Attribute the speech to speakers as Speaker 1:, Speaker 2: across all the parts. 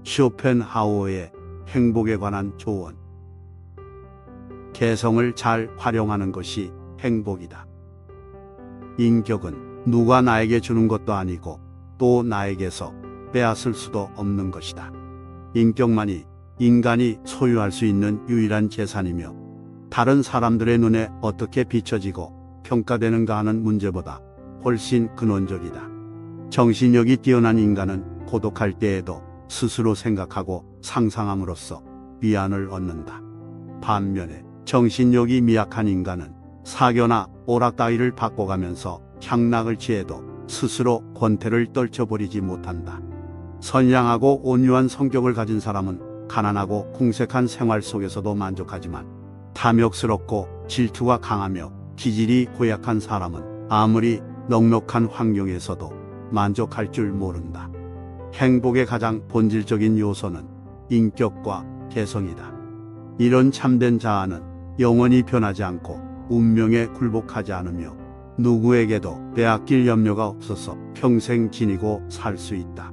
Speaker 1: 쇼펜하우어의 행복에 관한 조언. 개성을 잘 활용하는 것이 행복이다. 인격은 누가 나에게 주는 것도 아니고 또 나에게서 빼앗을 수도 없는 것이다. 인격만이 인간이 소유할 수 있는 유일한 재산이며 다른 사람들의 눈에 어떻게 비춰지고 평가되는가 하는 문제보다 훨씬 근원적이다. 정신력이 뛰어난 인간은 고독할 때에도 스스로 생각하고 상상함으로써 위안을 얻는다. 반면에 정신력이 미약한 인간은 사교나 오락 따위를 바꿔가면서 향락을 취해도 스스로 권태를 떨쳐버리지 못한다. 선량하고 온유한 성격을 가진 사람은 가난하고 궁색한 생활 속에서도 만족하지만 탐욕스럽고 질투가 강하며 기질이 고약한 사람은 아무리 넉넉한 환경에서도 만족할 줄 모른다. 행복의 가장 본질적인 요소는 인격과 개성이다. 이런 참된 자아는 영원히 변하지 않고 운명에 굴복하지 않으며 누구에게도 빼앗길 염려가 없어서 평생 지니고 살 수 있다.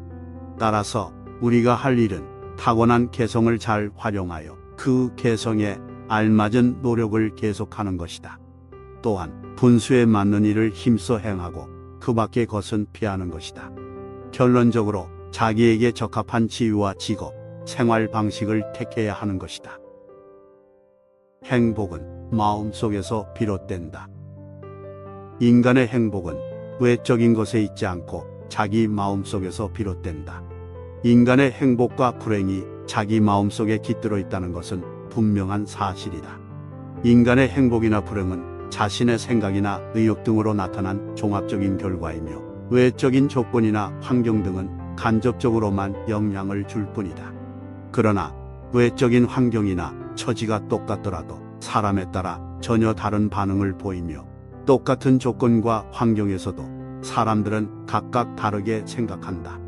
Speaker 1: 따라서 우리가 할 일은 타고난 개성을 잘 활용하여 그 개성에 알맞은 노력을 계속하는 것이다. 또한 분수에 맞는 일을 힘써 행하고 그 밖의 것은 피하는 것이다. 결론적으로 자기에게 적합한 지위와 직업, 생활 방식을 택해야 하는 것이다. 행복은 마음속에서 비롯된다. 인간의 행복은 외적인 것에 있지 않고 자기 마음속에서 비롯된다. 인간의 행복과 불행이 자기 마음속에 깃들어 있다는 것은 분명한 사실이다. 인간의 행복이나 불행은 자신의 생각이나 의욕 등으로 나타난 종합적인 결과이며 외적인 조건이나 환경 등은 간접적으로만 영향을 줄 뿐이다. 그러나 외적인 환경이나 처지가 똑같더라도 사람에 따라 전혀 다른 반응을 보이며 똑같은 조건과 환경에서도 사람들은 각각 다르게 생각한다.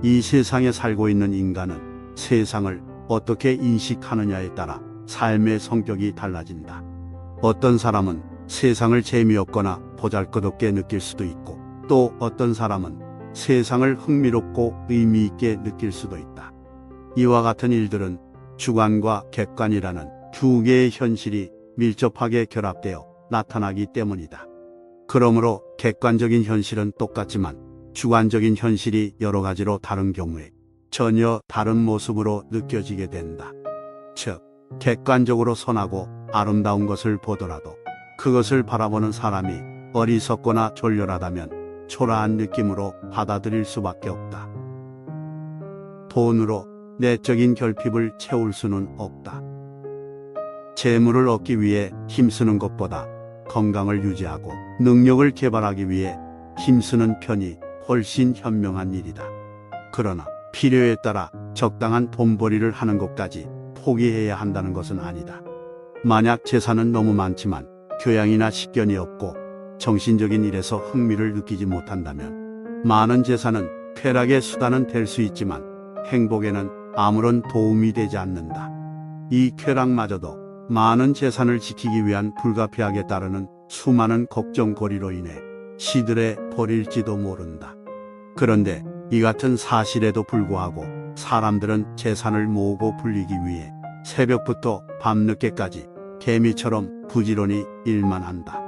Speaker 1: 이 세상에 살고 있는 인간은 세상을 어떻게 인식하느냐에 따라 삶의 성격이 달라진다. 어떤 사람은 세상을 재미없거나 보잘것없게 느낄 수도 있고 또 어떤 사람은 세상을 흥미롭고 의미있게 느낄 수도 있다. 이와 같은 일들은 주관과 객관이라는 두 개의 현실이 밀접하게 결합되어 나타나기 때문이다. 그러므로 객관적인 현실은 똑같지만 주관적인 현실이 여러 가지로 다른 경우에 전혀 다른 모습으로 느껴지게 된다. 즉, 객관적으로 선하고 아름다운 것을 보더라도 그것을 바라보는 사람이 어리석거나 졸렬하다면 초라한 느낌으로 받아들일 수밖에 없다. 돈으로 내적인 결핍을 채울 수는 없다. 재물을 얻기 위해 힘쓰는 것보다 건강을 유지하고 능력을 개발하기 위해 힘쓰는 편이 훨씬 현명한 일이다. 그러나 필요에 따라 적당한 돈벌이를 하는 것까지 포기해야 한다는 것은 아니다. 만약 재산은 너무 많지만 교양이나 식견이 없고 정신적인 일에서 흥미를 느끼지 못한다면 많은 재산은 쾌락의 수단은 될 수 있지만 행복에는 아무런 도움이 되지 않는다. 이 쾌락마저도 많은 재산을 지키기 위한 불가피하게 따르는 수많은 걱정거리로 인해 시들해 버릴지도 모른다. 그런데 이 같은 사실에도 불구하고 사람들은 재산을 모으고 불리기 위해 새벽부터 밤늦게까지 개미처럼 부지런히 일만 한다.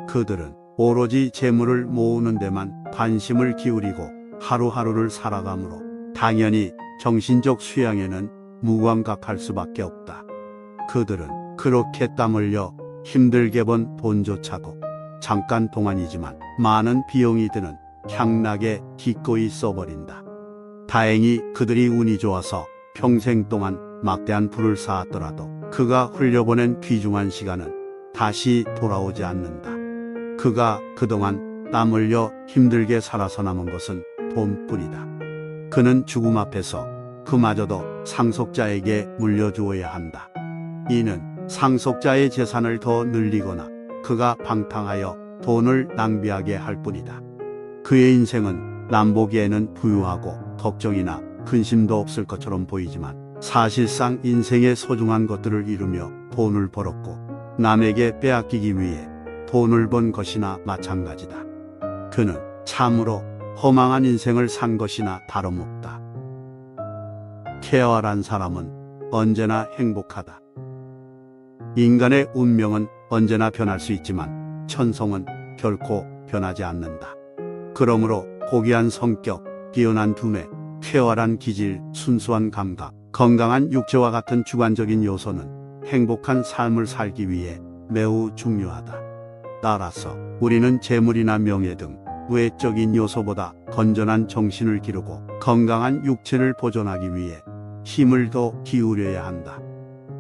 Speaker 1: 그들은 오로지 재물을 모으는 데만 관심을 기울이고 하루하루를 살아가므로 당연히 정신적 수양에는 무감각할 수밖에 없다. 그들은 그렇게 땀 흘려 힘들게 번 돈조차도 잠깐 동안이지만 많은 비용이 드는 향락에 기꺼이 써버린다. 다행히 그들이 운이 좋아서 평생 동안 막대한 부를 쌓았더라도 그가 흘려보낸 귀중한 시간은 다시 돌아오지 않는다. 그가 그동안 땀 흘려 힘들게 살아서 남은 것은 돈뿐이다. 그는 죽음 앞에서 그마저도 상속자에게 물려주어야 한다. 이는 상속자의 재산을 더 늘리거나 그가 방탕하여 돈을 낭비하게 할 뿐이다. 그의 인생은 남보기에는 부유하고 걱정이나 근심도 없을 것처럼 보이지만 사실상 인생의 소중한 것들을 이루며 돈을 벌었고 남에게 빼앗기기 위해 돈을 번 것이나 마찬가지다. 그는 참으로 허망한 인생을 산 것이나 다름없다. 쾌활한 사람은 언제나 행복하다. 인간의 운명은 언제나 변할 수 있지만 천성은 결코 변하지 않는다. 그러므로 고귀한 성격, 뛰어난 두뇌, 쾌활한 기질, 순수한 감각, 건강한 육체와 같은 주관적인 요소는 행복한 삶을 살기 위해 매우 중요하다. 따라서 우리는 재물이나 명예 등 외적인 요소보다 건전한 정신을 기르고 건강한 육체를 보존하기 위해 힘을 더 기울여야 한다.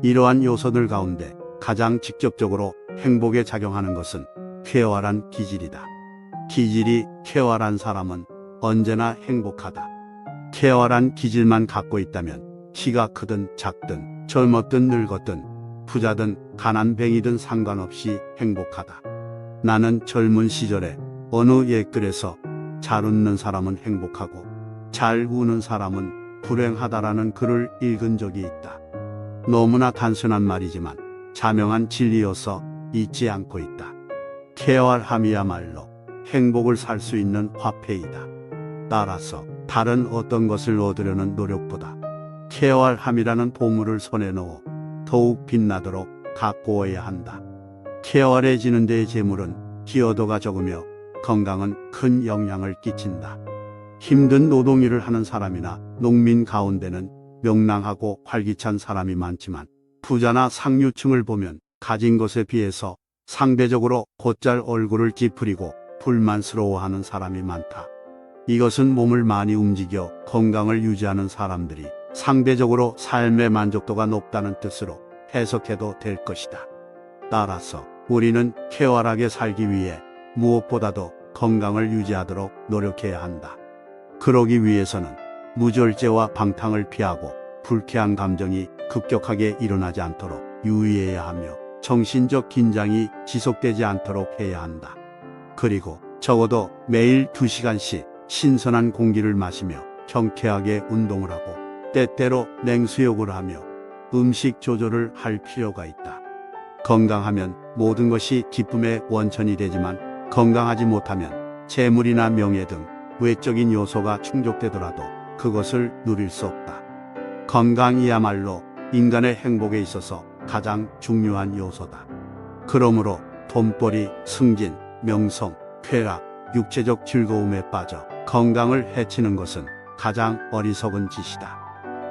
Speaker 1: 이러한 요소들 가운데 가장 직접적으로 행복에 작용하는 것은 쾌활한 기질이다. 기질이 쾌활한 사람은 언제나 행복하다. 쾌활한 기질만 갖고 있다면 키가 크든 작든 젊었든 늙었든 부자든 가난뱅이든 상관없이 행복하다. 나는 젊은 시절에 어느 옛글에서 잘 웃는 사람은 행복하고 잘 우는 사람은 불행하다라는 글을 읽은 적이 있다. 너무나 단순한 말이지만 자명한 진리여서 잊지 않고 있다. 쾌활함이야말로 행복을 살 수 있는 화폐이다. 따라서 다른 어떤 것을 얻으려는 노력보다 쾌활함이라는 보물을 손에 넣어 더욱 빛나도록 가꾸어야 한다. 쾌활해지는 데의 재물은 기여도가 적으며 건강은 큰 영향을 끼친다. 힘든 노동일을 하는 사람이나 농민 가운데는 명랑하고 활기찬 사람이 많지만 부자나 상류층을 보면 가진 것에 비해서 상대적으로 곧잘 얼굴을 찌푸리고 불만스러워하는 사람이 많다. 이것은 몸을 많이 움직여 건강을 유지하는 사람들이 상대적으로 삶의 만족도가 높다는 뜻으로 해석해도 될 것이다. 따라서 우리는 쾌활하게 살기 위해 무엇보다도 건강을 유지하도록 노력해야 한다. 그러기 위해서는 무절제와 방탕을 피하고 불쾌한 감정이 급격하게 일어나지 않도록 유의해야 하며 정신적 긴장이 지속되지 않도록 해야 한다. 그리고 적어도 매일 2시간씩 신선한 공기를 마시며 경쾌하게 운동을 하고 때때로 냉수욕을 하며 음식 조절을 할 필요가 있다. 건강하면 모든 것이 기쁨의 원천이 되지만 건강하지 못하면 재물이나 명예 등 외적인 요소가 충족되더라도 그것을 누릴 수 없다. 건강이야말로 인간의 행복에 있어서 가장 중요한 요소다. 그러므로 돈벌이, 승진, 명성, 쾌락, 육체적 즐거움에 빠져 건강을 해치는 것은 가장 어리석은 짓이다.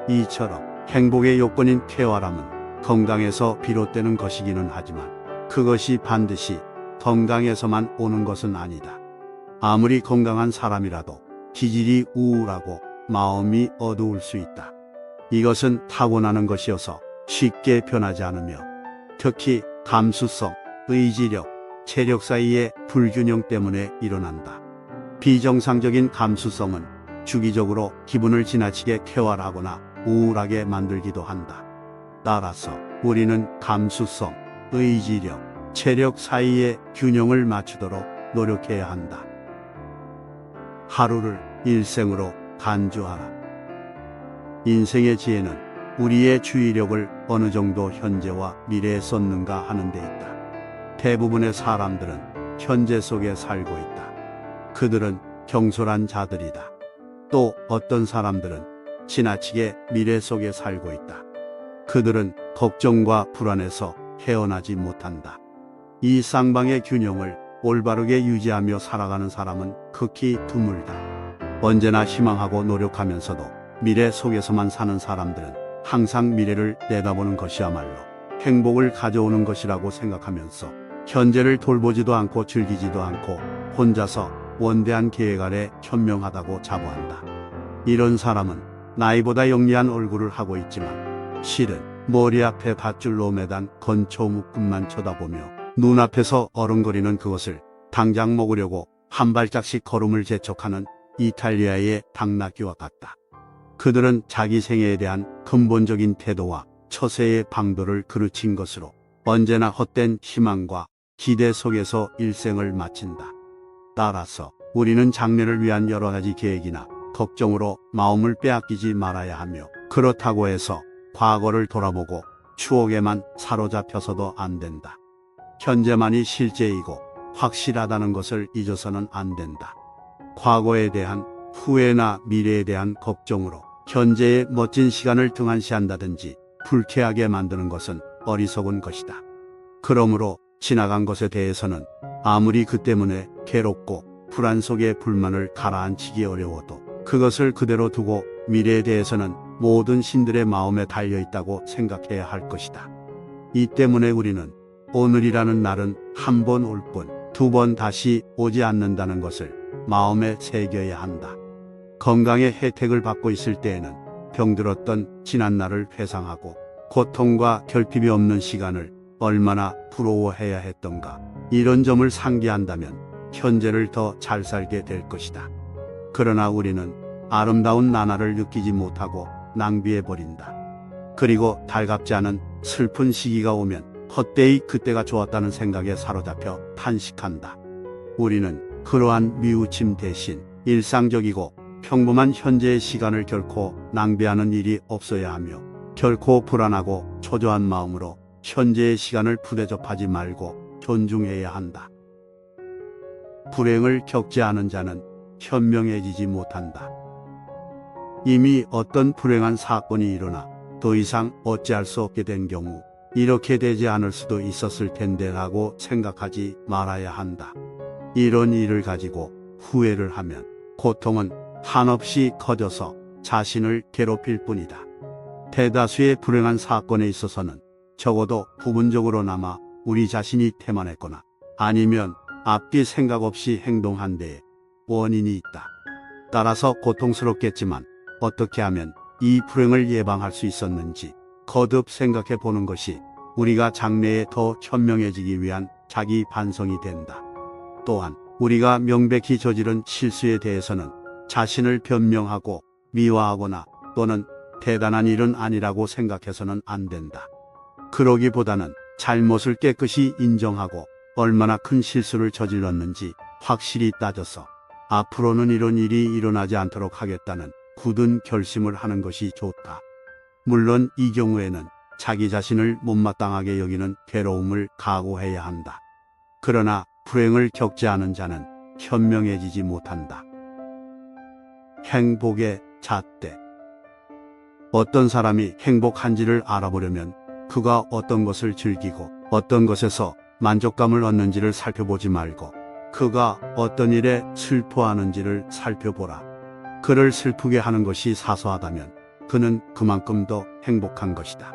Speaker 1: 이처럼 행복의 요건인 쾌활함은 건강에서 비롯되는 것이기는 하지만 그것이 반드시 건강에서만 오는 것은 아니다. 아무리 건강한 사람이라도 기질이 우울하고 마음이 어두울 수 있다. 이것은 타고나는 것이어서 쉽게 변하지 않으며 특히 감수성, 의지력, 체력 사이의 불균형 때문에 일어난다. 비정상적인 감수성은 주기적으로 기분을 지나치게 쾌활하거나 우울하게 만들기도 한다. 따라서 우리는 감수성, 의지력, 체력 사이의 균형을 맞추도록 노력해야 한다. 하루를 일생으로 간주하라. 인생의 지혜는 우리의 주의력을 어느 정도 현재와 미래에 쏟는가 하는 데 있다. 대부분의 사람들은 현재 속에 살고 있다. 그들은 경솔한 자들이다. 또 어떤 사람들은 지나치게 미래 속에 살고 있다. 그들은 걱정과 불안에서 헤어나지 못한다. 이 쌍방의 균형을 올바르게 유지하며 살아가는 사람은 극히 드물다. 언제나 희망하고 노력하면서도 미래 속에서만 사는 사람들은 항상 미래를 내다보는 것이야말로 행복을 가져오는 것이라고 생각하면서 현재를 돌보지도 않고 즐기지도 않고 혼자서 원대한 계획 아래 현명하다고 자부한다. 이런 사람은 나이보다 영리한 얼굴을 하고 있지만 실은 머리 앞에 밧줄로 매단 건초 묶음만 쳐다보며 눈앞에서 어른거리는 그것을 당장 먹으려고 한 발짝씩 걸음을 재촉하는 이탈리아의 당나귀와 같다. 그들은 자기 생애에 대한 근본적인 태도와 처세의 방도를 그르친 것으로 언제나 헛된 희망과 기대 속에서 일생을 마친다. 따라서 우리는 장래를 위한 여러 가지 계획이나 걱정으로 마음을 빼앗기지 말아야 하며 그렇다고 해서 과거를 돌아보고 추억에만 사로잡혀서도 안 된다. 현재만이 실제이고 확실하다는 것을 잊어서는 안 된다. 과거에 대한 후회나 미래에 대한 걱정으로 현재의 멋진 시간을 등한시한다든지 불쾌하게 만드는 것은 어리석은 것이다. 그러므로 지나간 것에 대해서는 아무리 그 때문에 괴롭고 불안 속에 불만을 가라앉히기 어려워도 그것을 그대로 두고 미래에 대해서는 모든 신들의 마음에 달려있다고 생각해야 할 것이다. 이 때문에 우리는 오늘이라는 날은 한 번 올 뿐 두 번 다시 오지 않는다는 것을 마음에 새겨야 한다. 건강의 혜택을 받고 있을 때에는 병들었던 지난날을 회상하고 고통과 결핍이 없는 시간을 얼마나 부러워해야 했던가, 이런 점을 상기한다면 현재를 더 잘 살게 될 것이다. 그러나 우리는 아름다운 나날을 느끼지 못하고 낭비해버린다. 그리고 달갑지 않은 슬픈 시기가 오면 헛되이 그때가 좋았다는 생각에 사로잡혀 탄식한다. 우리는 그러한 미우침 대신 일상적이고 평범한 현재의 시간을 결코 낭비하는 일이 없어야 하며, 결코 불안하고 초조한 마음으로 현재의 시간을 부대접하지 말고 존중해야 한다. 불행을 겪지 않은 자는 현명해지지 못한다. 이미 어떤 불행한 사건이 일어나 더 이상 어찌할 수 없게 된 경우 이렇게 되지 않을 수도 있었을 텐데 라고 생각하지 말아야 한다. 이런 일을 가지고 후회를 하면 고통은 한없이 커져서 자신을 괴롭힐 뿐이다. 대다수의 불행한 사건에 있어서는 적어도 부분적으로나마 우리 자신이 태만했거나 아니면 앞뒤 생각 없이 행동한 데에 원인이 있다. 따라서 고통스럽겠지만 어떻게 하면 이 불행을 예방할 수 있었는지 거듭 생각해 보는 것이 우리가 장래에 더 현명해지기 위한 자기 반성이 된다. 또한 우리가 명백히 저지른 실수에 대해서는 자신을 변명하고 미화하거나 또는 대단한 일은 아니라고 생각해서는 안 된다. 그러기보다는 잘못을 깨끗이 인정하고 얼마나 큰 실수를 저질렀는지 확실히 따져서 앞으로는 이런 일이 일어나지 않도록 하겠다는 굳은 결심을 하는 것이 좋다. 물론 이 경우에는 자기 자신을 못마땅하게 여기는 괴로움을 각오해야 한다. 그러나 불행을 겪지 않은 자는 현명해지지 못한다. 행복의 잣대. 어떤 사람이 행복한지를 알아보려면 그가 어떤 것을 즐기고 어떤 것에서 만족감을 얻는지를 살펴보지 말고 그가 어떤 일에 슬퍼하는지를 살펴보라. 그를 슬프게 하는 것이 사소하다면 그는 그만큼 더 행복한 것이다.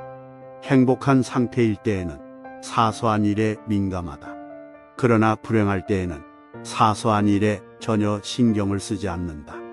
Speaker 1: 행복한 상태일 때에는 사소한 일에 민감하다. 그러나 불행할 때에는 사소한 일에 전혀 신경을 쓰지 않는다.